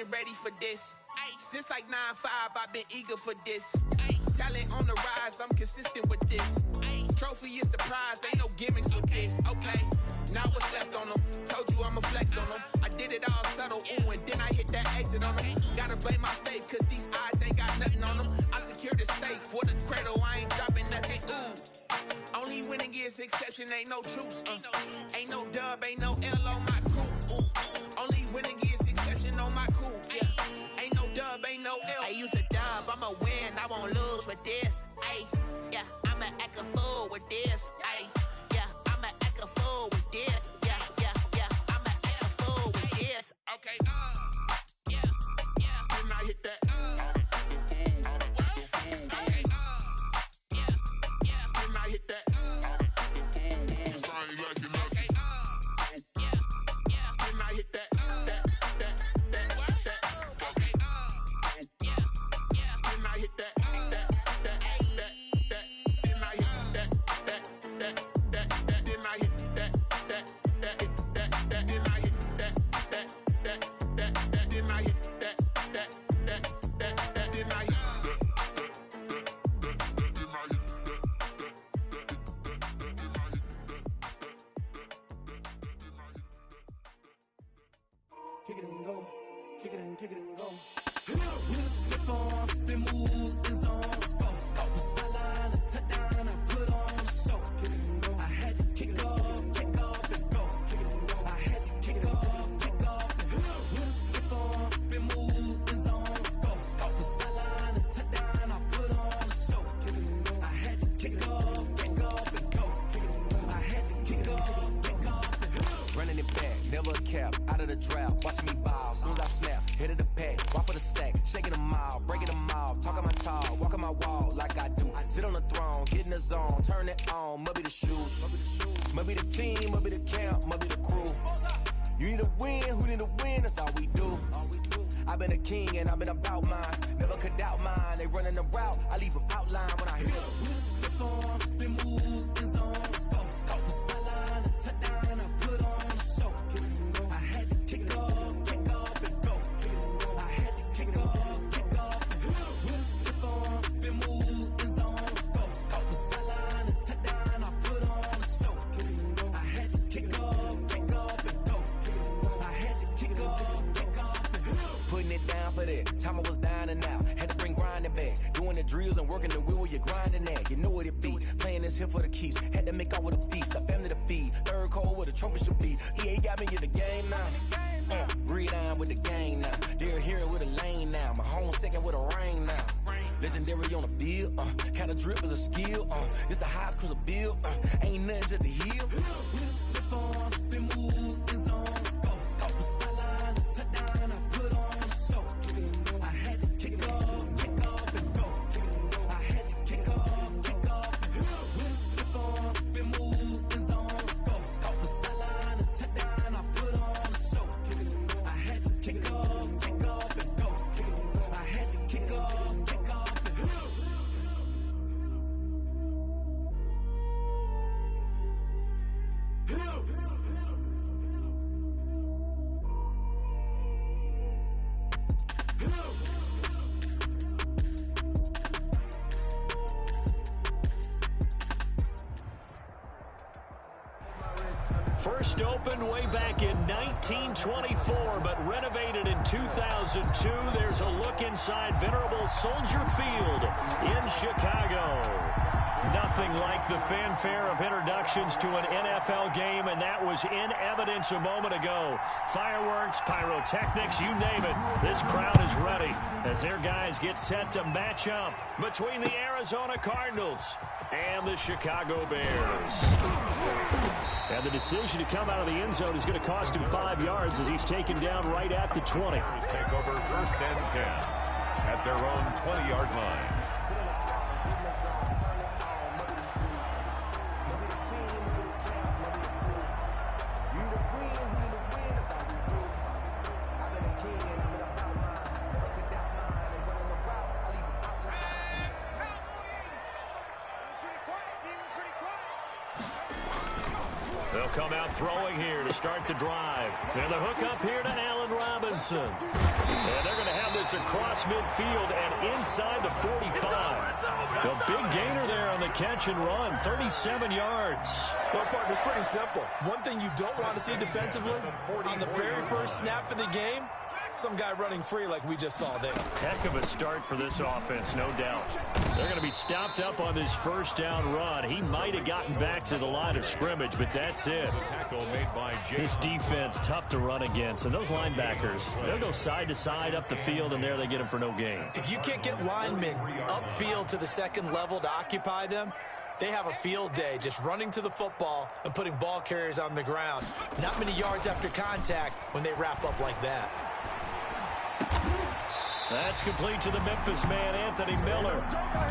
been ready for this. Since like 9-5, I've been eager for this. Talent on the rise, I'm consistent with this. Trophy is the prize, ain't no gimmicks with this. Okay, now what's left on them? Told you I'ma flex on them. I did it all subtle, ooh, and then I hit that exit on them. Gotta blame my faith, cause these odds ain't got nothing on them. I secured the safe for the cradle, I ain't dropping nothing, ooh. Only winning is exception, ain't no truce. Ain't no dub, ain't no L on my crew. Ooh. Only winning is exception on my crew. Yeah. Ain't no dub, ain't no L. I use a dub, I'ma win, I won't lose with this. Ay, yeah, I'ma act a fool with this. Ay, yeah, I'ma act a fool with this. Yeah, yeah, yeah, I'ma act a fool with this. Okay, yeah, yeah. Then I hit that. Kick it and go, kick it and go. With a stiff arm, spin move, in zone, scope. From sideline to touchdown, I put on a show. Kick it and go. I had to kick off and go. Kick it and go. I had to kick off and go. With a stiff arm, spin move, in zone, scope. From sideline to touchdown, I put on a show. Kick it and go. I had to kick off and go. Kick it and go. I had to kick off and go. Running it back, never a cap, out of the draft. Watching me ball, soon as I snap, hit of the pack, walk for the sack, shaking them all, breaking them off, talking my talk, walking my wall like I do. Sit on the throne, get in the zone, turn it on, must be the shoes, must be the team, must be the camp, must be the crew. You need a win, who need a win, that's all we do. I've been a king and I've been about mine, never could doubt mine. They running the route, I leave them outline when I hit them. With a stiff arm, spin move, in zone, scope. From sideline to touchdown, I put on a show. I had to kick off and go. I had to kick off and go. With a stiff arm, spin move, in zone, scope. From sideline to touchdown, I put on a show. I had to kick off and go. I had to kick off and go. Putting it down for that, time I was down and out. Had to bring grinding back, doing the drills and working the wheel where you're grinding at. You know what it be, playing this here for the keeps. Had to make off with a feast, a family to feed. Third cold where the trophy should be. EA got me in the game now. Breathe on with the game now. They're here with a lane now. My home second with a rain now. Legendary on the field, kind of drip is a skill. It's the highest cruiser bill, ain't nothing just to heal. With a stiff arm, spin move, in zone, scope. From sideline to touchdown, I put on a show. I had to kick off and go. I had to kick off and go. With a stiff arm, spin move, in zone, scope. From sideline to touchdown, I put on a show. I had to kick off and go. I had to kick off and go. First opened way back in 1924, but renovated in 2002. There's a look inside venerable Soldier Field in Chicago. Nothing like the fanfare of introductions to an NFL game, and that was in evidence a moment ago. Fireworks, pyrotechnics, you name it. This crowd is ready as their guys get set to match up between the Arizona Cardinals and the Chicago Bears. And the decision to come out of the end zone is going to cost him 5 yards as he's taken down right at the 20. Take over 1st and 10 at their own 20-yard line. They'll come out throwing here to start the drive. And the hook up here to Allen Robinson. And they're going to have this across midfield and inside the 45. A big gainer there on the catch and run, 37 yards. Well, partner, it's pretty simple. One thing you don't want to see defensively, on the very first snap of the game, some guy running free like we just saw there. Heck of a start for this offense, no doubt. They're going to be stopped up on this first down run. He might have gotten back to the line of scrimmage, but that's it. This defense, tough to run against. And those linebackers, they'll go side to side up the field, and there they get them for no gain. If you can't get linemen upfield to the second level to occupy them, they have a field day just running to the football and putting ball carriers on the ground. Not many yards after contact when they wrap up like that. That's complete to the Memphis man, Anthony Miller.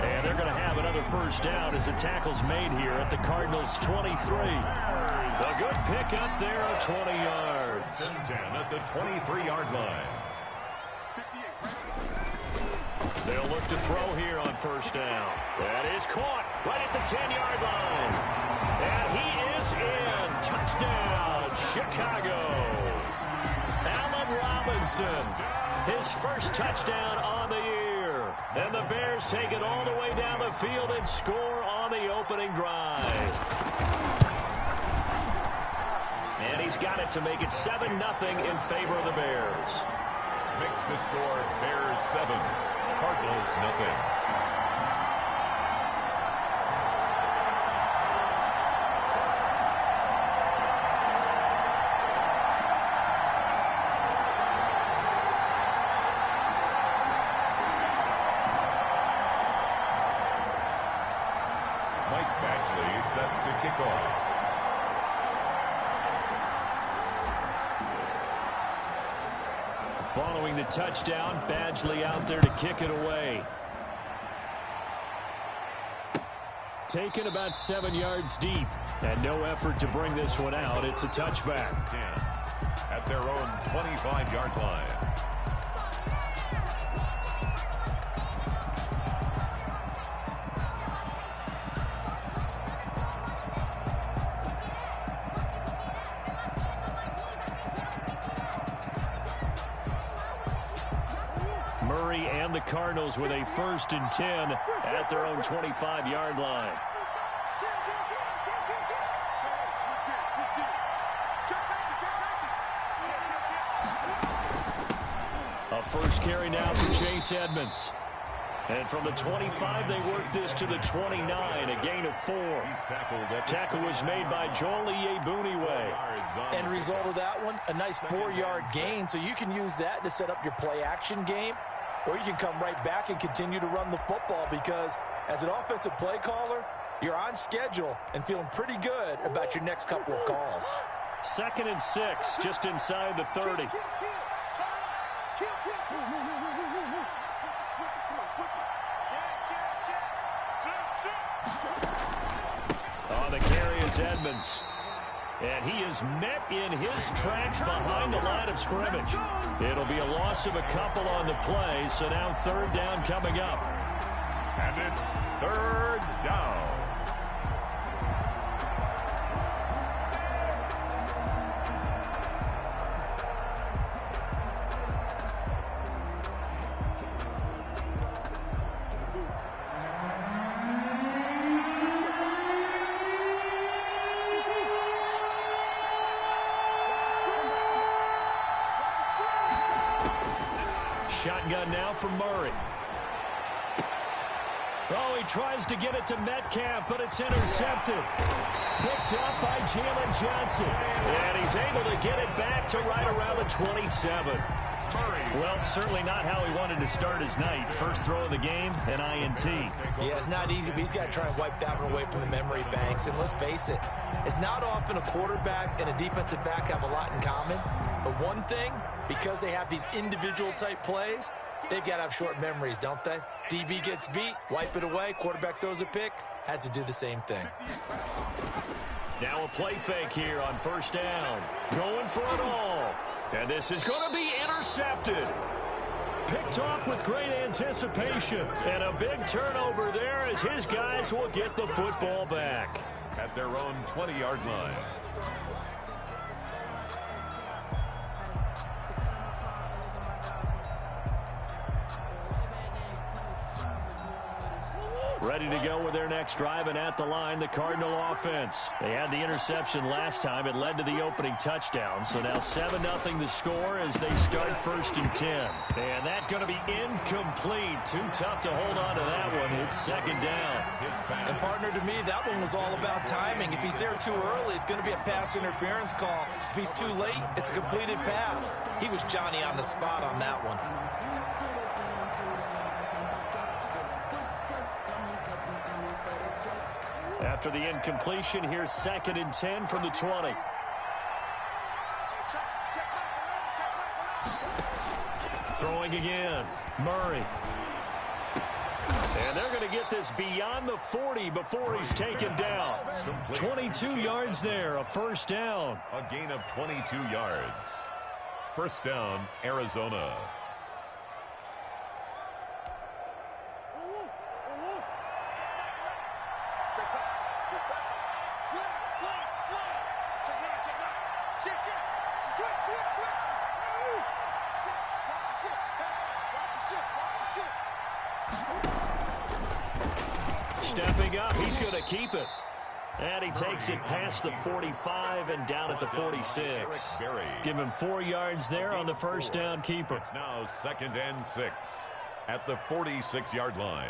And they're going to have another first down as the tackle's made here at the Cardinals' 23. A good pick up there of 20 yards. 10 at the 23-yard line. They'll look to throw here on first down. That is caught right at the 10-yard line. And he is in. Touchdown, Chicago. Allen Robinson. His first touchdown on the year. And the Bears take it all the way down the field and score on the opening drive. And he's got it to make it 7-0 in favor of the Bears. Makes the score Bears 7, Cardinals nothing. Set to kick off. Following the touchdown, Badgley out there to kick it away. Taken about 7 yards deep, and no effort to bring this one out. It's a touchback. 10 at their own 25-yard line. Murray and the Cardinals with a 1st and 10 at their own 25-yard line. A first carry now for Chase Edmonds. And from the 25, they work this to the 29, a gain of 4. Tackle was made by Joel Iyiegbuniwe. End result of that one, a nice 4-yard gain, so you can use that to set up your play-action game, or you can come right back and continue to run the football because as an offensive play caller, you're on schedule and feeling pretty good about your next couple of calls. 2nd and 6, just inside the 30. On the carry, it's Edmonds. And he is met in his tracks behind the line of scrimmage. It'll be a loss of a couple on the play, so now 3rd down coming up. And it's 3rd down. Shotgun now for Murray. Oh, he tries to get it to Metcalf, but it's intercepted. Picked up by Jalen Johnson. And he's able to get it back to right around the 27. Well, certainly not how he wanted to start his night. First throw of the game, an INT. Yeah, it's not easy, but he's got to try and wipe that one away from the memory banks. And let's face it, it's not often a quarterback and a defensive back have a lot in common. But one thing, because they have these individual type plays, they've got to have short memories, don't they? DB gets beat, wipe it away, quarterback throws a pick, has to do the same thing. Now a play fake here on 1st down. Going for it all. And this is going to be intercepted. Picked off with great anticipation. And a big turnover there as his guys will get the football back. At their own 20-yard line. Ready to go with their next drive, and at the line, the Cardinal offense. They had the interception last time. It led to the opening touchdown. So now 7-0 the score as they start 1st and 10. And that's going to be incomplete. Too tough to hold on to that one. It's 2nd down. And partner, to me, that one was all about timing. If he's there too early, it's going to be a pass interference call. If he's too late, it's a completed pass. He was Johnny on the spot on that one. After the incompletion, here's 2nd and 10 from the 20. Throwing again, Murray. And they're going to get this beyond the 40 before he's taken down. 22 yards there, a 1st down. A gain of 22 yards. 1st down, Arizona. Stepping up, he's going to keep it. And he takes it past the 45 and down at the 46. Give him 4 yards there on the 1st down keeper. It's now 2nd and 6 at the 46-yard line.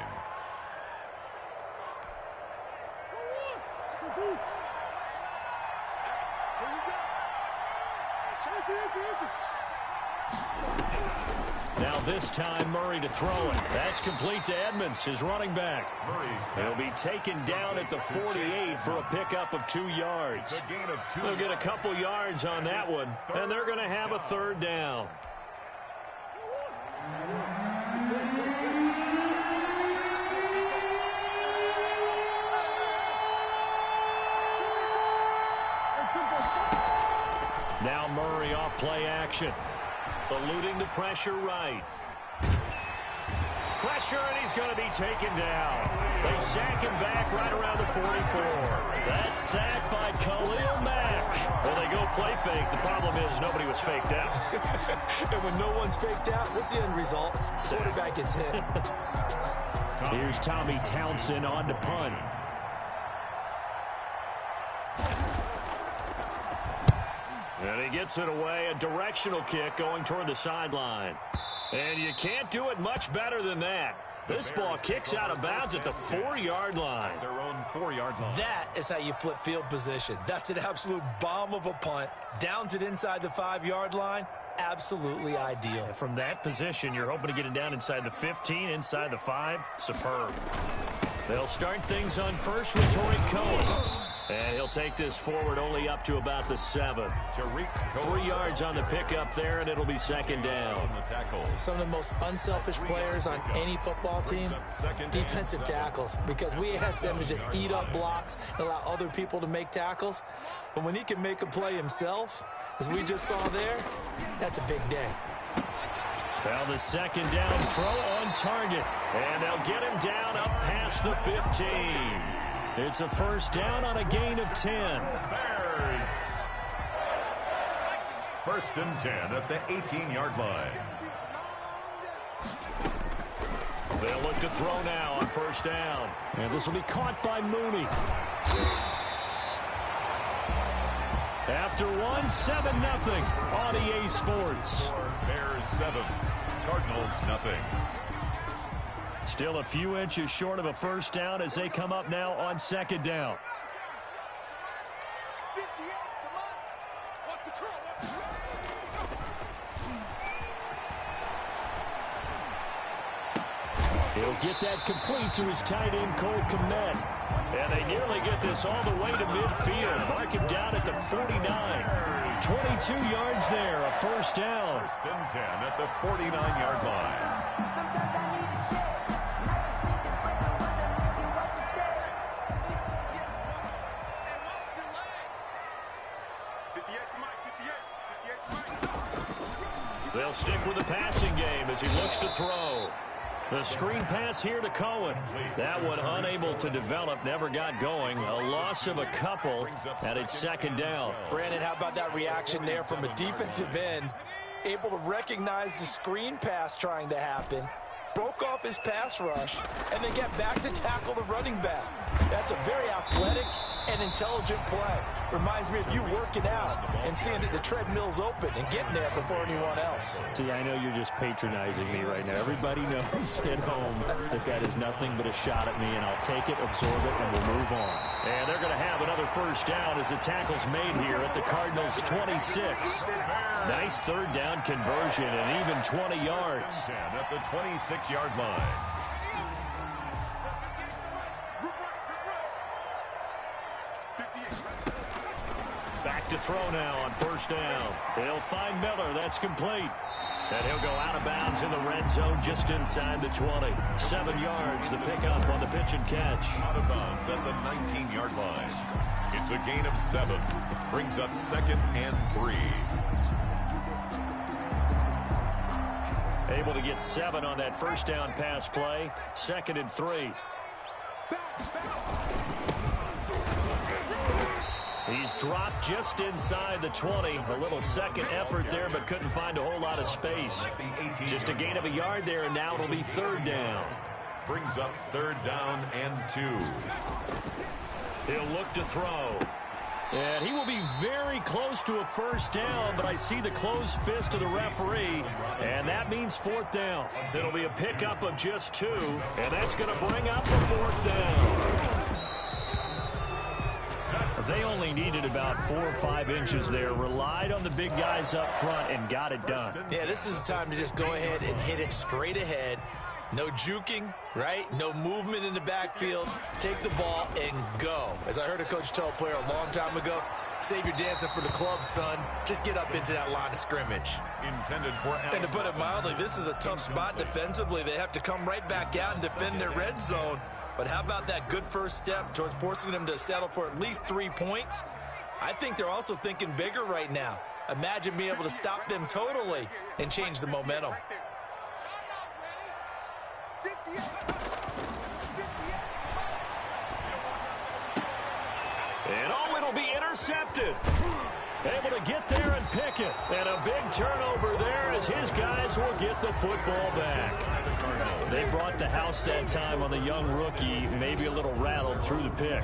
Now this time Murray to throw it. That's complete to Edmonds, his running back. He'll be taken down at the 48 for a pickup of 2 yards. They'll get a couple yards on that one, and they're going to have a 3rd down. Now Murray off play action. Eluding the pressure right. Pressure, and he's going to be taken down. They sack him back right around the 44. That's sacked by KellyLambert. Well, they go play fake. The problem is nobody was faked out. And when no one's faked out, what's the end result? Quarterback gets hit. Here's Tommy Townsend on to punt. And he gets it away, a directional kick going toward the sideline. And you can't do it much better than that. This ball kicks out of bounds at the 4-yard line. Their own 4-yard line. That is how you flip field position. That's an absolute bomb of a punt. Downs it inside the 5-yard line. Absolutely ideal. From that position, you're hoping to get it down inside the 15, inside the 5. Superb. They'll start things on first with Tariq Cohen. And he'll take this forward only up to about the 7. 3 yards on the pickup there, and it'll be 2nd down. Some of the most unselfish players on any football team, defensive tackles, because we ask them to just eat up blocks and allow other people to make tackles. But when he can make a play himself, as we just saw there, that's a big day. Well, the 2nd down throw on target, and they'll get him down up past the 15. It's a 1st down on a gain of 10. Bears. 1st and 10 at the 18-yard line. They'll look to throw now on 1st down. And this will be caught by Mooney. After 7-0 on EA Sports. Bears 7, Cardinals nothing. Still a few inches short of a 1st down as they come up now on 2nd down. He'll get that complete to his tight end, Cole Kmet. And they nearly get this all the way to midfield. Mark him down at the 49. 22 yards there, a 1st down. 1st and 10 at the 49-yard line. They'll stick with the passing game as he looks to throw. The screen pass here to Cohen. That one unable to develop, never got going. A loss of a couple, and it's second down. Brandon, how about that reaction there from a defensive end? Able to recognize the screen pass trying to happen, broke off his pass rush, and then get back to tackle the running back. That's a very athletic and intelligent play. Reminds me of you working out and seeing that the treadmill's open and getting there before anyone else. See, I know you're just patronizing me right now. Everybody knows at home that is nothing but a shot at me, and I'll take it, absorb it, and we'll move on. And they're going to have another first down as the tackle's made here at the Cardinals' 26. Nice third down conversion and even 20 yards. At the 26-yard line. Back to throw now on first down. They'll find Miller. That's complete. And he'll go out of bounds in the red zone just inside the 20. 7 yards, the pickup on the pitch and catch. Out of bounds at the 19-yard line. It's a gain of 7. Brings up 2nd and 3. Able to get 7 on that first down pass play. 2nd and 3. He's dropped just inside the 20. A little second effort there, but couldn't find a whole lot of space. Just a gain of a yard there, and now it'll be third down. Brings up 3rd down and 2. He'll look to throw. And he will be very close to a first down, but I see the closed fist of the referee, and that means 4th down. It'll be a pickup of just 2, and that's going to bring up the 4th down. They only needed about 4 or 5 inches there, relied on the big guys up front, and got it done. Yeah, this is the time to just go ahead and hit it straight ahead. No juking, right? No movement in the backfield. Take the ball and go. As I heard a coach tell a player a long time ago, save your dancing for the club, son. Just get up into that line of scrimmage. Intended for and to put it mildly, this is a tough spot defensively. They have to come right back out and defend their red zone. But how about that good first step towards forcing them to settle for at least 3 points? I think they're also thinking bigger right now. Imagine being able to stop them totally and change the momentum. And oh, it'll be intercepted. Able to get there and pick it. And a big turnover there as his guys will get the football back. They brought the house that time on the young rookie, maybe a little rattled through the pick.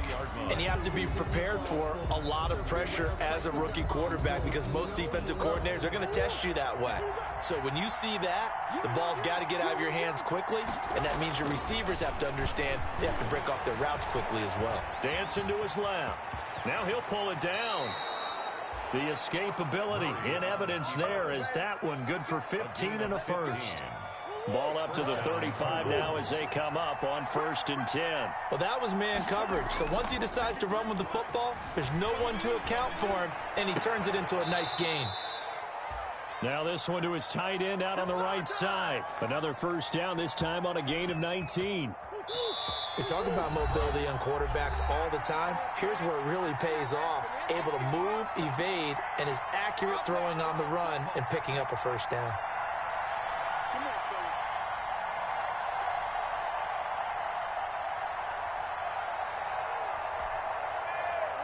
And you have to be prepared for a lot of pressure as a rookie quarterback because most defensive coordinators are going to test you that way. So when you see that, the ball's got to get out of your hands quickly, and that means your receivers have to understand they have to break off their routes quickly as well. Dancing to his left. Now he'll pull it down. The escapability in evidence there is that one good for 15 and a first. Ball up to the 35 now as they come up on 1st and 10. Well, that was man coverage. So once he decides to run with the football, there's no one to account for him, and he turns it into a nice gain. Now this one to his tight end out on the right side. Another first down, this time on a gain of 19. They talk about mobility on quarterbacks all the time. Here's where it really pays off. Able to move, evade, and is accurate throwing on the run and picking up a first down.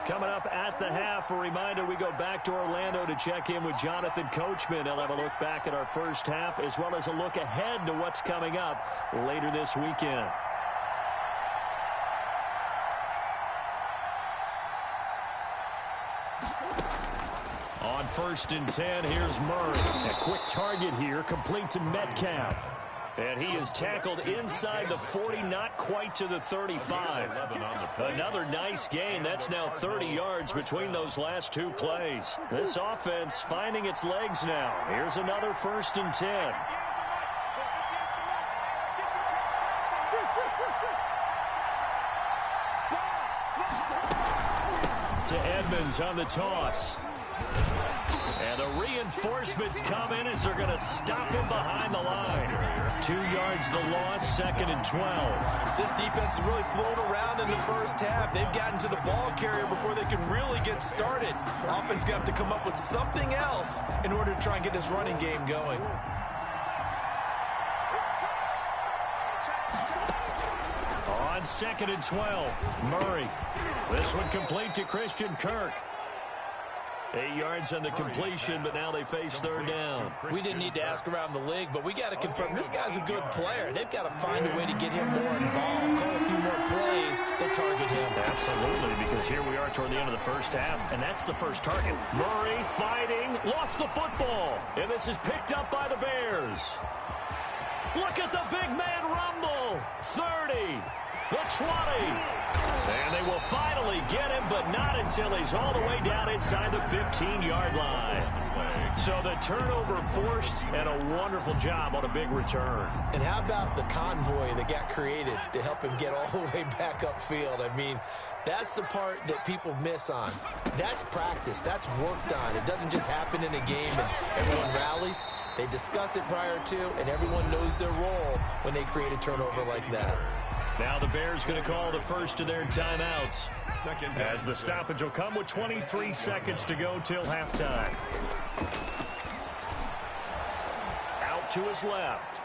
Coming up at the half, a reminder, we go back to Orlando to check in with Jonathan Coachman. He'll have a look back at our first half as well as a look ahead to what's coming up later this weekend. On 1st and 10, here's Murray. A quick target here, complete to Metcalf. And he is tackled inside the 40, not quite to the 35. Another nice gain. That's now 30 yards between those last 2 plays. This offense finding its legs now. Here's another 1st and 10. To Edmonds on the toss. And the reinforcements come in as they're going to stop him behind the line. 2 yards the loss, 2nd and 12. This defense has really flown around in the first half. They've gotten to the ball carrier before they can really get started. Offense going to have to come up with something else in order to try and get this running game going. on 2nd and 12. Murray. This one complete to Christian Kirk. 8 yards on the completion, but now they face 3rd down. We didn't need to ask around the league, but we got to confirm this guy's a good player. They've got to find a way to get him more involved, call a few more plays that target him. Absolutely, because here we are toward the end of the first half, and that's the first target. Murray fighting, lost the football, and this is picked up by the Bears. Look at the big man rumble. 30, the 20. And they will finally get him, but not until he's all the way down inside the 15-yard line. So the turnover forced, and a wonderful job on a big return. And how about the convoy that got created to help him get all the way back upfield? I mean, that's the part that people miss on. That's practice. That's worked on. It doesn't just happen in a game and everyone rallies. They discuss it prior to, and everyone knows their role when they create a turnover like that. Now the Bears going to call the first of their timeouts, as the stoppage will come with 23 seconds to go till halftime. Out to his left.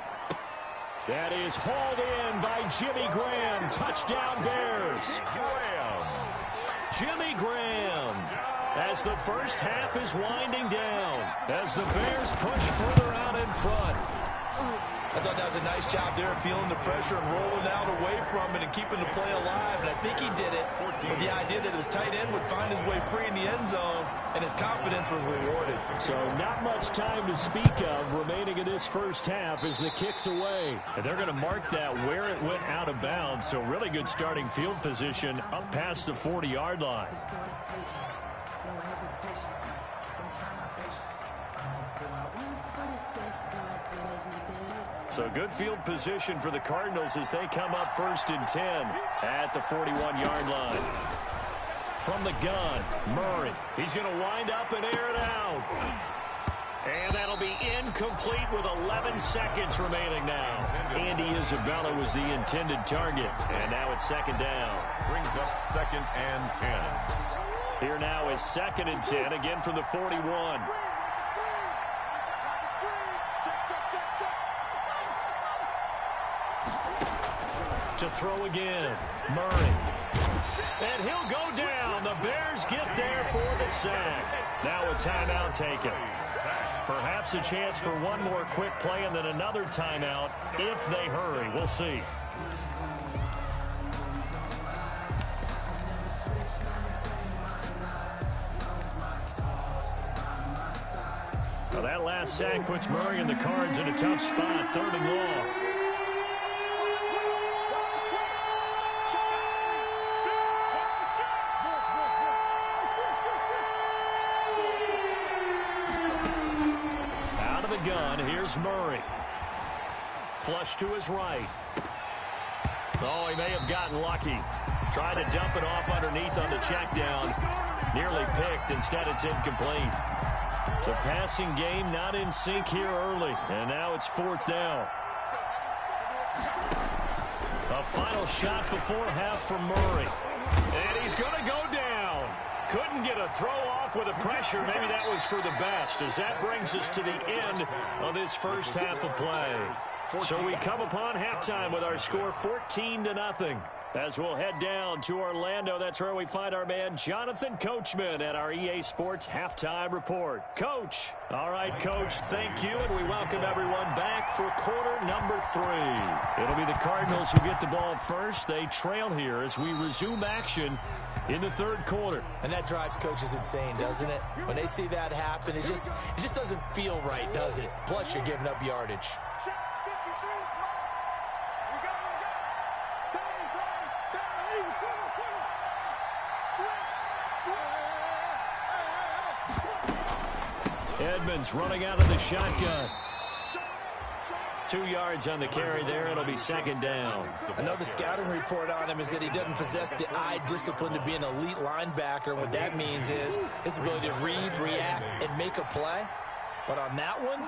That is hauled in by Jimmy Graham. Touchdown Bears. Jimmy Graham, as the first half is winding down, as the Bears push further out in front. I thought that was a nice job there, feeling the pressure and rolling out away from it and keeping the play alive. And I think he did it with the idea that his tight end would find his way free in the end zone, and his confidence was rewarded. So not much time to speak of remaining in this first half as the kick's away. And they're going to mark that where it went out of bounds. So really good starting field position up past the 40-yard line. So good field position for the Cardinals as they come up 1st and 10 at the 41-yard line. From the gun, Murray. He's going to wind up and air it out. And that'll be incomplete with 11 seconds remaining now. Andy Isabella was the intended target. And now it's 2nd down. Brings up 2nd and 10. Here now is 2nd and 10, again from the 41. To throw again, Murray. And he'll go down. The Bears get there for the sack. Now a timeout taken. Perhaps a chance for one more quick play and then another timeout if they hurry. We'll see. Well, that last sack puts Murray and the Cards in a tough spot, 3rd and long. Gun. Here's Murray. Flush to his right. Oh, he may have gotten lucky. Tried to dump it off underneath on the check down. Nearly picked. Instead, it's incomplete. The passing game not in sync here early. And now it's 4th down. A final shot before half from Murray. And he's going to go down. Couldn't get a throw off with the pressure. Maybe that was for the best, as that brings us to the end of this first half of play. So we come upon halftime with our score 14-0. As we'll head down to Orlando, that's where we find our man Jonathan Coachman at our EA Sports Halftime Report. Coach. All right, Coach, thank you, and we welcome everyone back for quarter number 3. It'll be the Cardinals who get the ball first. They trail here as we resume action in the 3rd quarter. And that drives coaches insane, doesn't it? When they see that happen, it just doesn't feel right, does it? Plus, you're giving up yardage. Edmonds running out of the shotgun. 2 yards on the carry there. It'll be 2nd down. I know the scouting report on him is that he doesn't possess the eye discipline to be an elite linebacker. And what that means is his ability to read, react, and make a play. But on that one,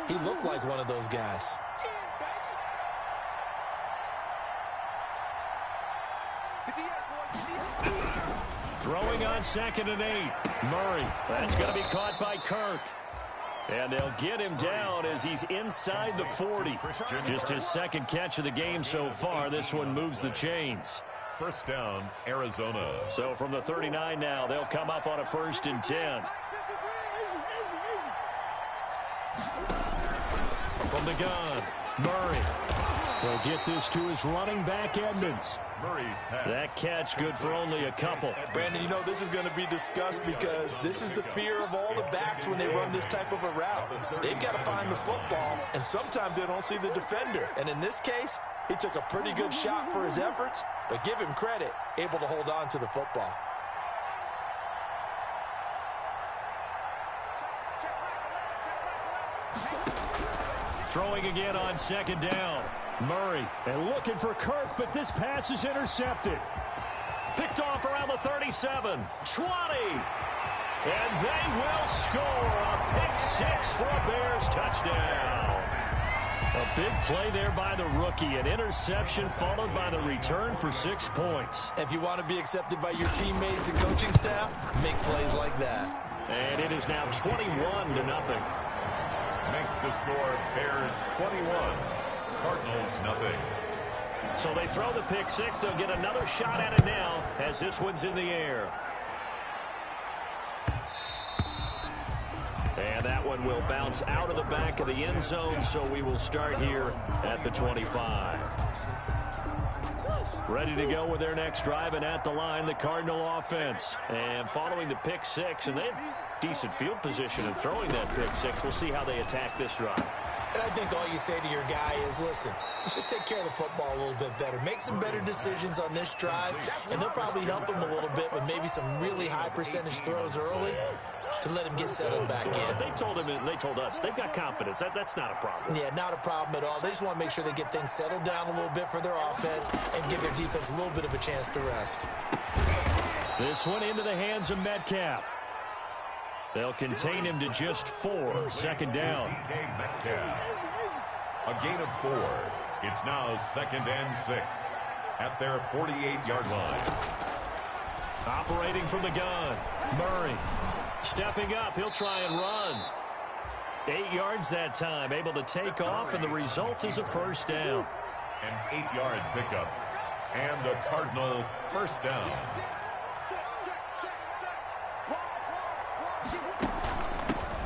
he looked like one of those guys. Throwing on 2nd and 8. Murray. That's going to be caught by Kirk. And they'll get him down as he's inside the 40. Just his second catch of the game so far. This one moves the chains. First down, Arizona. So from the 39 now, they'll come up on a 1st and 10. From the gun, Murray. He'll get this to his running back, Edmonds. Murray's pass. That catch good for only a couple. Brandon, you know this is going to be discussed because this is the fear of all the backs when they run this type of a route. They've got to find the football, and sometimes they don't see the defender. And in this case, he took a pretty good shot for his efforts, but give him credit, able to hold on to the football. Throwing again on 2nd down. Murray, and looking for Kirk, but this pass is intercepted. Picked off around the 37, 20. And they will score a pick 6 for a Bears touchdown. A big play there by the rookie. An interception followed by the return for 6 points. If you want to be accepted by your teammates and coaching staff, make plays like that. And it is now 21-0. Makes the score Bears 21. Cardinals nothing. So they throw the pick 6. They'll get another shot at it now as this one's in the air. And that one will bounce out of the back of the end zone, so we will start here at the 25. Ready to go with their next drive, and at the line, the Cardinal offense. And following the pick 6, and they have decent field position in throwing that pick 6. We'll see how they attack this drive. And I think all you say to your guy is, listen, let's just take care of the football a little bit better. Make some better decisions on this drive, and they'll probably help him a little bit with maybe some really high percentage throws early to let him get settled back in. They told him, and they told us, they've got confidence. That's not a problem. Yeah, not a problem at all. They just want to make sure they get things settled down a little bit for their offense and give their defense a little bit of a chance to rest. This one into the hands of Metcalf. They'll contain him to just 4. 2nd down. A gain of 4. It's now 2nd and 6 at their 48-yard line. Operating from the gun, Murray. Stepping up, he'll try and run. 8 yards that time, able to take off, and the result is a 1st down. An 8-yard pickup, and the Cardinal 1st down.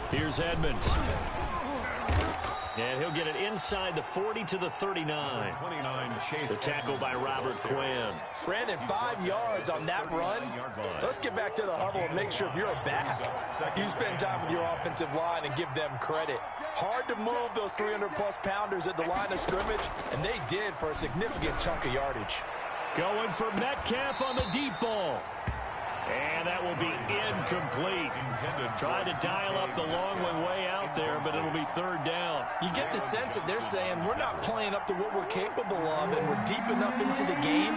Here's Edmonds. And he'll get it inside the 40 to the 39. The tackle by Robert Quinn. Brandon, 5 yards on that run. Let's get back to the huddle and make sure if you're a back, you spend time with your offensive line and give them credit. Hard to move those 300-plus pounders at the line of scrimmage, and they did for a significant chunk of yardage. Going for Metcalf on the deep ball. And that will be incomplete. Trying to dial up the long one way out there, but it'll be 3rd down. You get the sense that they're saying we're not playing up to what we're capable of, and we're deep enough into the game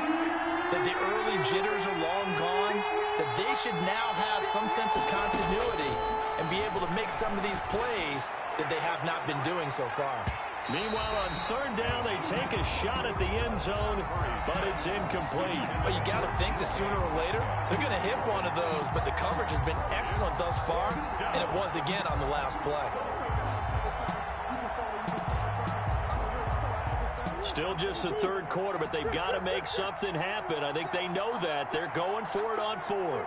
that the early jitters are long gone, that they should now have some sense of continuity and be able to make some of these plays that they have not been doing so far. Meanwhile, on 3rd down, they take a shot at the end zone, but it's incomplete. Well, you got to think that sooner or later, they're going to hit one of those, but the coverage has been excellent thus far, and it was again on the last play. Still just the 3rd quarter, but they've got to make something happen. I think they know that. They're going for it on 4th.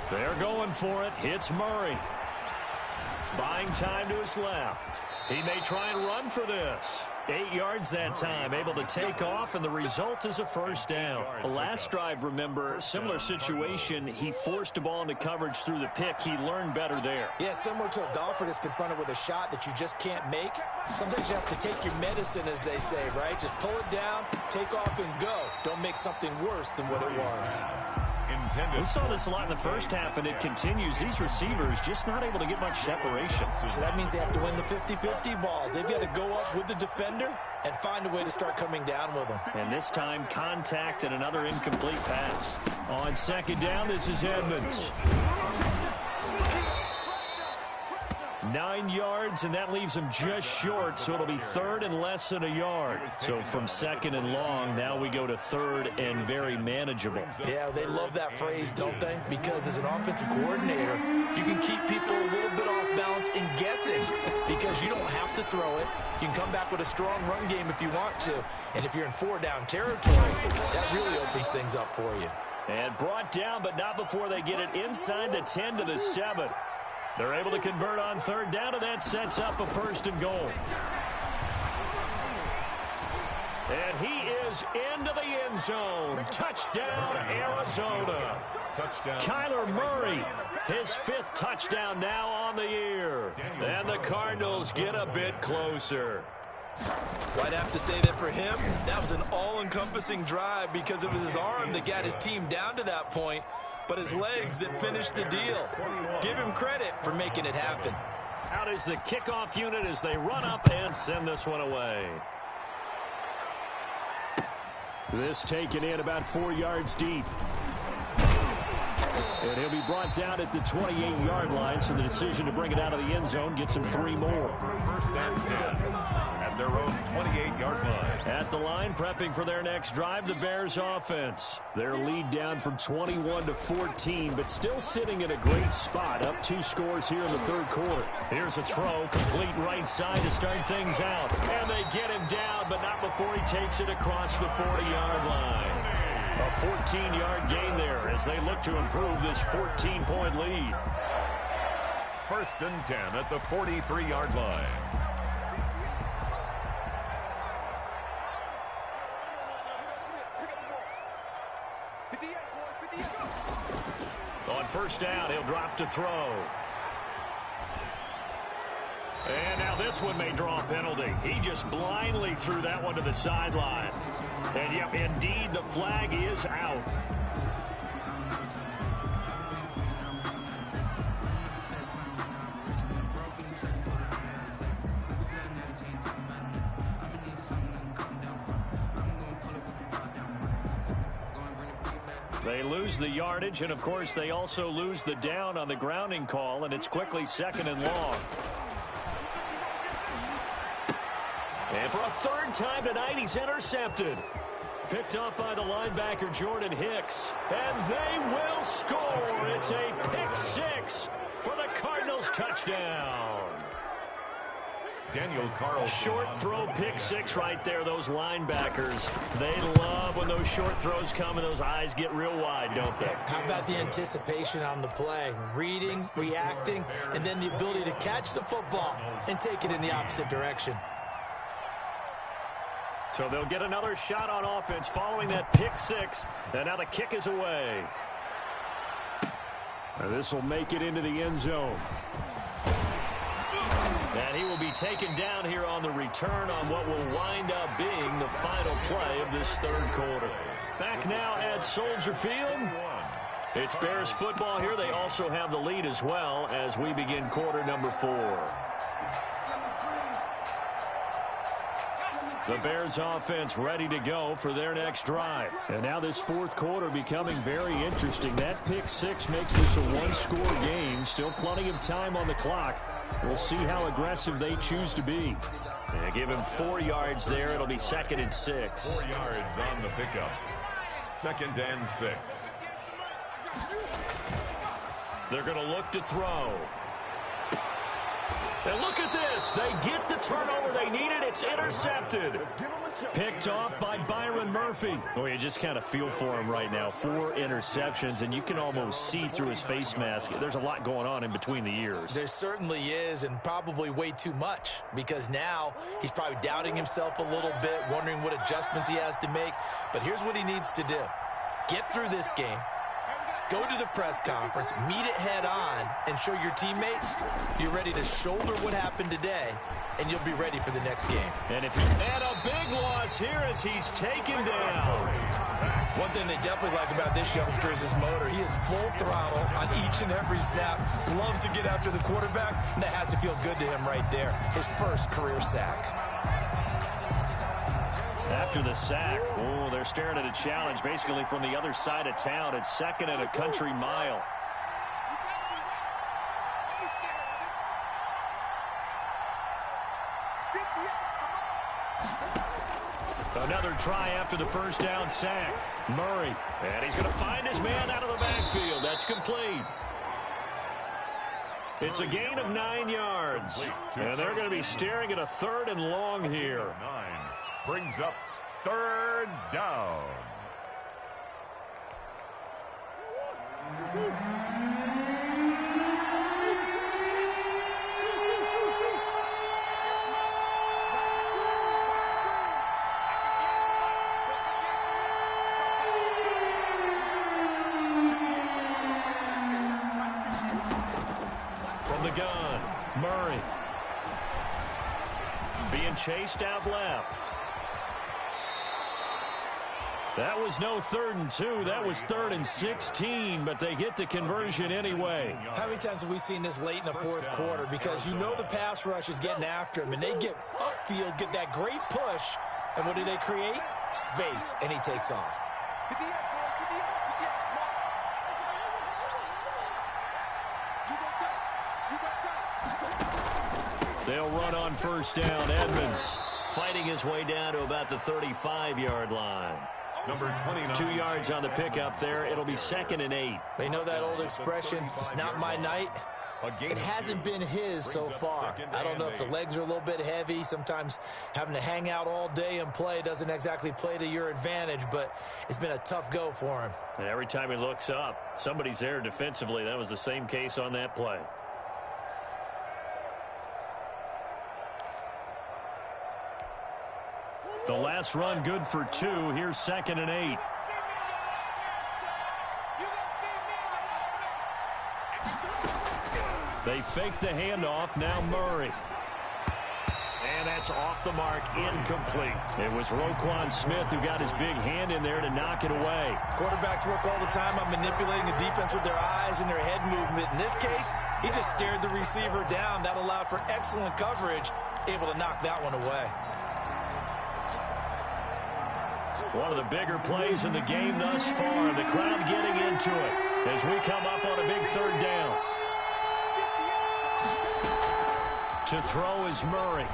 They're going for it. Hits Murray. Buying time to his left. He may try and run for this. 8 yards that time, able to take off, and the result is a 1st down. The last drive, remember, similar situation. He forced a ball into coverage through the pick. He learned better there. Yeah, similar to a golfer that's confronted with a shot that you just can't make. Sometimes you have to take your medicine, as they say, right? Just pull it down, take off, and go. Don't make something worse than what it was. We saw this a lot in the first half, and it continues. These receivers just not able to get much separation. So that means they have to win the 50-50 balls. They've got to go up with the defender and find a way to start coming down with them. And this time, contact and another incomplete pass. On 2nd down, this is Edmonds. 9 yards, and that leaves him just short, so it'll be 3rd and less than a yard. So from 2nd and long, now we go to 3rd and very manageable. Yeah, they love that phrase, don't they? Because as an offensive coordinator, you can keep people a little bit off balance and guessing because you don't have to throw it. You can come back with a strong run game if you want to. And if you're in 4-down territory, that really opens things up for you. And brought down, but not before they get it inside the 10 to the 7. They're able to convert on 3rd down, and that sets up a 1st and goal. And he is into the end zone. Touchdown, Arizona. Touchdown. Kyler Murray, his 5th touchdown now on the year. And the Cardinals get a bit closer. Well, I'd have to say that for him, that was an all-encompassing drive because it was his arm that got his team down to that point, but his legs that finished the deal. Give him credit for making it happen. Out is the kickoff unit as they run up and send this one away. This taken in about 4 yards deep. And he'll be brought down at the 28-yard line, so the decision to bring it out of the end zone gets him 3 more. 1st and 10 at their own 28-yard line. At the line, prepping for their next drive, the Bears offense. Their lead down from 21 to 14, but still sitting in a great spot, up 2 scores here in the 3rd quarter. Here's a throw, complete right side to start things out. And they get him down, but not before he takes it across the 40-yard line. A 14-yard gain there as they look to improve this 14-point lead. 1st and 10 at the 43-yard line. On 1st down, he'll drop to throw. And now this one may draw a penalty. He just blindly threw that one to the sideline. And, yep, indeed, the flag is out. They lose the yardage, and, of course, they also lose the down on the grounding call, and it's quickly 2nd and long. And for a 3rd time tonight, he's intercepted. Picked up by the linebacker, Jordan Hicks. And they will score. It's a pick 6 for the Cardinals touchdown. Daniel Carlson. Short throw, pick 6 right there, those linebackers. They love when those short throws come and those eyes get real wide, don't they? How about the anticipation on the play? Reading, reacting, and then the ability to catch the football and take it in the opposite direction. So they'll get another shot on offense following that pick 6. And now the kick is away. And this will make it into the end zone. And he will be taken down here on the return on what will wind up being the final play of this 3rd quarter. Back now at Soldier Field. It's Bears football here. They also have the lead as well as we begin quarter number 4. The Bears offense ready to go for their next drive. And now this 4th quarter becoming very interesting. That pick 6 makes this a 1-score game. Still plenty of time on the clock. We'll see how aggressive they choose to be. They give him 4 yards there. It'll be 2nd and 6. 4 yards on the pickup. 2nd and 6. They're going to look to throw. And look at this. They get the turnover they needed. It's intercepted. Picked off by Byron Murphy. Oh, you just kind of feel for him right now. 4 interceptions, and you can almost see through his face mask. There's a lot going on in between the ears. There certainly is, and probably way too much, because now he's probably doubting himself a little bit, wondering what adjustments he has to make. But here's what he needs to do. Get through this game. Go to the press conference, meet it head on, and show your teammates you're ready to shoulder what happened today, and you'll be ready for the next game. And a big loss here as he's taken down. One thing they definitely like about this youngster is his motor. He is full throttle on each and every snap. Loves to get after the quarterback, and that has to feel good to him right there. His first career sack. After the sack, oh, they're staring at a challenge basically from the other side of town. It's 2nd and a country mile. try after the first down sack. Murray, and he's going to find his man out of the backfield. That's complete. It's a gain of 9 yards, and they're going to be staring at a 3rd and long here. 9 brings up 3rd down. From the gun, Murray. Being chased out left. That was no 3rd and 2. That was 3rd and 16, but they get the conversion anyway. How many times have we seen this late in the 4th quarter? Because you know the pass rush is getting after him, and they get upfield, get that great push, and what do they create? Space, and he takes off. They'll run on first down. Edmonds fighting his way down to about the 35-yard line. Number 29. 2 yards on the pickup there. It'll be 2nd and 8. They know that old expression, it's not my night. It hasn't been his so far. I don't know if the legs are a little bit heavy. Sometimes having to hang out all day and play doesn't exactly play to your advantage, but it's been a tough go for him. And every time he looks up, somebody's there defensively. That was the same case on that play. The last run good for 2. Here's 2nd and 8. They fake the handoff. Now Murray. And that's off the mark, incomplete. It was Roquan Smith who got his big hand in there to knock it away. Quarterbacks work all the time on manipulating the defense with their eyes and their head movement. In this case, he just stared the receiver down. That allowed for excellent coverage, able to knock that one away. One of the bigger plays in the game thus far. The crowd getting into it as we come up on a big 3rd down. To throw is Murray.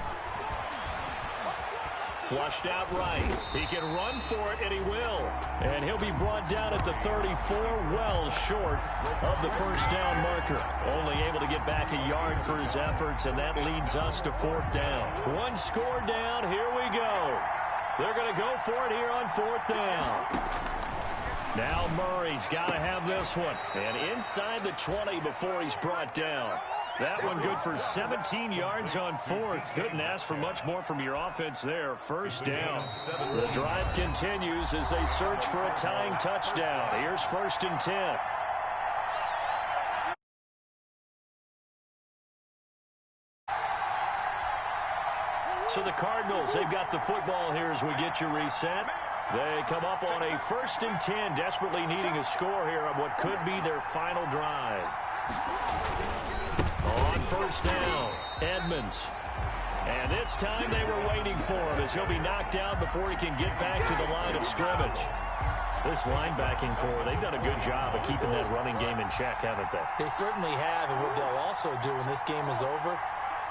Flushed out right. He can run for it, and he will. And he'll be brought down at the 34, well short of the first down marker. Only able to get back a yard for his efforts, and that leads us to 4th down. 1 score down. Here we go. They're going to go for it here on 4th down. Now Murray's got to have this one. And inside the 20 before he's brought down. That one good for 17 yards on 4th. Couldn't ask for much more from your offense there. First down. The drive continues as they search for a tying touchdown. Here's 1st and 10. So the Cardinals, they've got the football here as we get you reset. They come up on a 1st and 10, desperately needing a score here on what could be their final drive. On first down, Edmonds. And this time they were waiting for him as he'll be knocked down before he can get back to the line of scrimmage. This linebacking core, they've done a good job of keeping that running game in check, haven't they? They certainly have, and what they'll also do when this game is over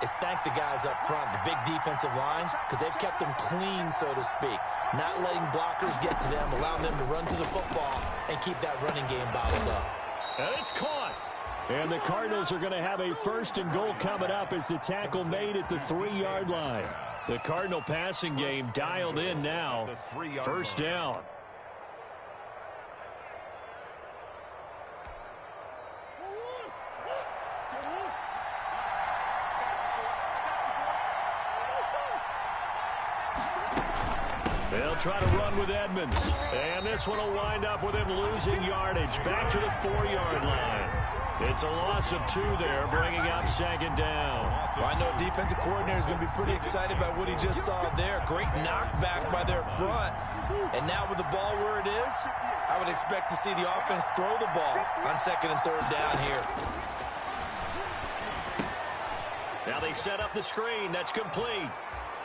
is thank the guys up front, the big defensive line, because they've kept them clean, so to speak. Not letting blockers get to them, allowing them to run to the football and keep that running game bottled up. And it's caught. And the Cardinals are going to have a 1st and goal coming up as the tackle made at the 3-yard line. The Cardinal passing game dialed in now. First down. They'll try to run with Edmonds. And this one will wind up with him losing yardage back to the 4-yard line. It's a loss of 2 there, bringing up 2nd down. Well, I know defensive coordinator is going to be pretty excited about what he just saw there. Great knockback by their front. And now with the ball where it is, I would expect to see the offense throw the ball on 2nd and 3rd down here. Now they set up the screen. That's complete.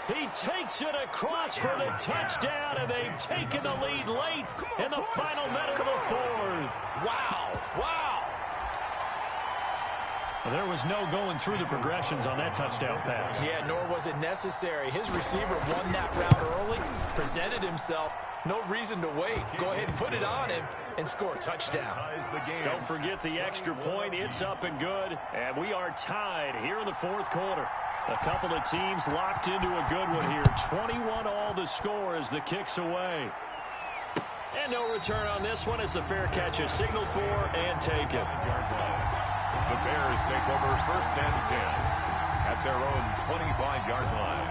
He takes it across for the touchdown, and they've taken the lead late in the final minute of the 4th. Wow. Wow. Well, there was no going through the progressions on that touchdown pass. Yeah, nor was it necessary. His receiver won that route early, presented himself. No reason to wait. Go ahead and put it on him and score a touchdown. Don't forget the extra point. It's up and good. And we are tied here in the fourth quarter. A couple of teams locked into a good one here. 21-all the score as the kick's away. And no return on this one as the fair catch is signaled for and taken. The Bears take over 1st and 10 at their own 25-yard line.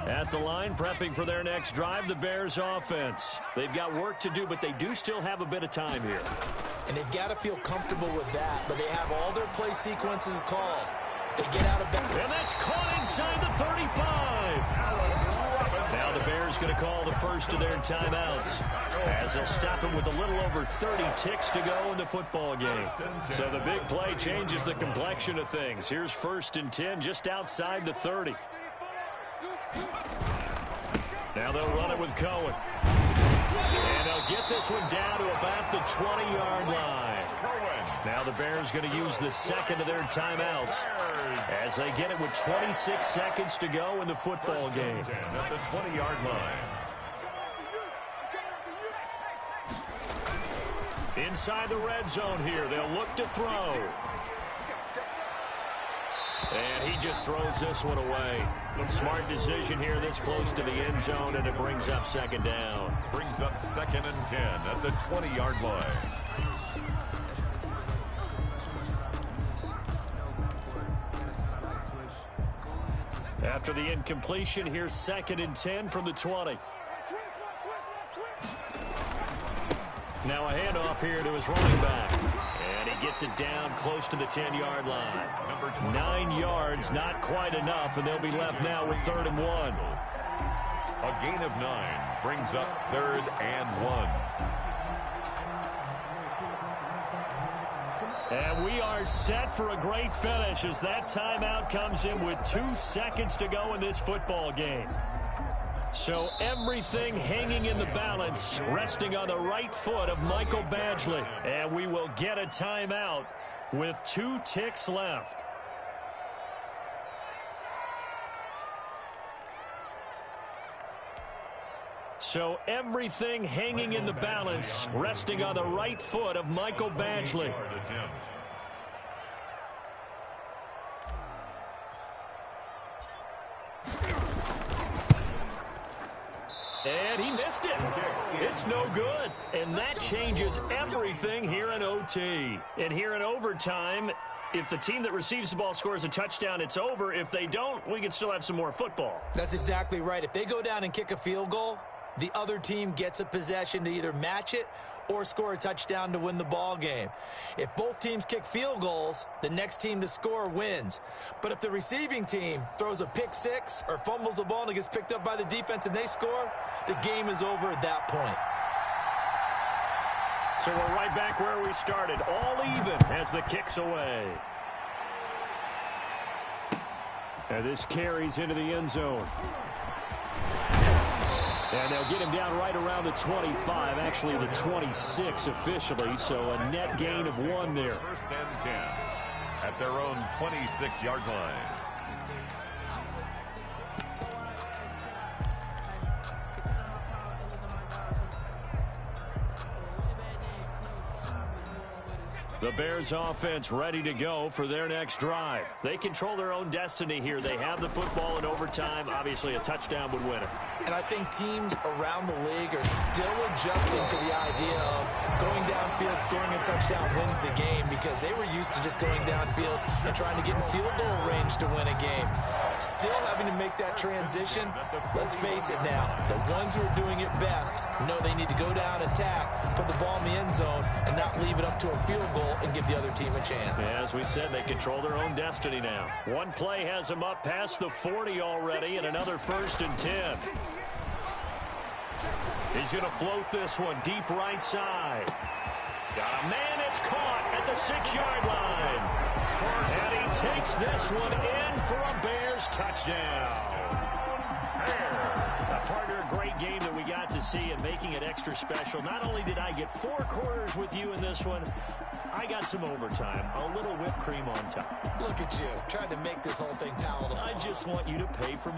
At the line, prepping for their next drive, the Bears offense. They've got work to do, but they do still have a bit of time here. And they've got to feel comfortable with that, but they have all their play sequences called. They get out of bounds. And that's caught inside the 35. Now the Bears going to call the first of their timeouts, as they'll stop him with a little over 30 ticks to go in the football game. So the big play changes the complexion of things. Here's 1st and 10 just outside the 30. Now they'll run it with Cohen. And they'll get this one down to about the 20-yard line. Now the Bears going to use the second of their timeouts as they get it with 26 seconds to go in the football game. At the 20-yard line. Inside the red zone here, they'll look to throw. And he just throws this one away. Smart decision here this close to the end zone, and it brings up 2nd down. Brings up 2nd and 10 at the 20-yard line. After the incompletion, here's 2nd and 10 from the 20. Now a handoff here to his running back. And he gets it down close to the 10-yard line. 9 yards, not quite enough, and they'll be left now with 3rd and 1. A gain of 9 brings up 3rd and 1. And we are set for a great finish as that timeout comes in with 2 seconds to go in this football game. So everything hanging in the balance, resting on the right foot of Michael Badgley. And we will get a timeout with 2 ticks left. So everything hanging in the balance, resting on the right foot of Michael Badgley. And he missed it. It's no good. And that changes everything here in OT. And here in overtime, if the team that receives the ball scores a touchdown, it's over. If they don't, we can still have some more football. That's exactly right. If they go down and kick a field goal, the other team gets a possession to either match it or score a touchdown to win the ball game. If both teams kick field goals, the next team to score wins. But if the receiving team throws a pick six or fumbles the ball and it gets picked up by the defense and they score, the game is over at that point. So we're right back where we started, all even as the kick's away. And this carries into the end zone. And they'll get him down right around the 25, actually the 26 officially, so a net gain of 1 there. 1st and 10 at their own 26-yard line. The Bears offense ready to go for their next drive. They control their own destiny here. They have the football in overtime. Obviously, a touchdown would win it. And I think teams around the league are still adjusting to the idea of going downfield, scoring a touchdown wins the game, because they were used to just going downfield and trying to get in field goal range to win a game. Still having to make that transition. Let's face it now, the ones who are doing it best know they need to go down, attack, put the ball in the end zone, and not leave it up to a field goal and give the other team a chance. Yeah, as we said, they control their own destiny now. One play has them up past the 40 already, and another 1st and 10. He's going to float this one deep right side. Got a man, it's caught at the 6-yard line. And he takes this one in for a Bears touchdown. Partner, a great game that we got to see and making it extra special. Not only did I get 4 quarters with you in this one, I got some overtime, a little whipped cream on top. Look at you, trying to make this whole thing palatable. I just want you to pay for my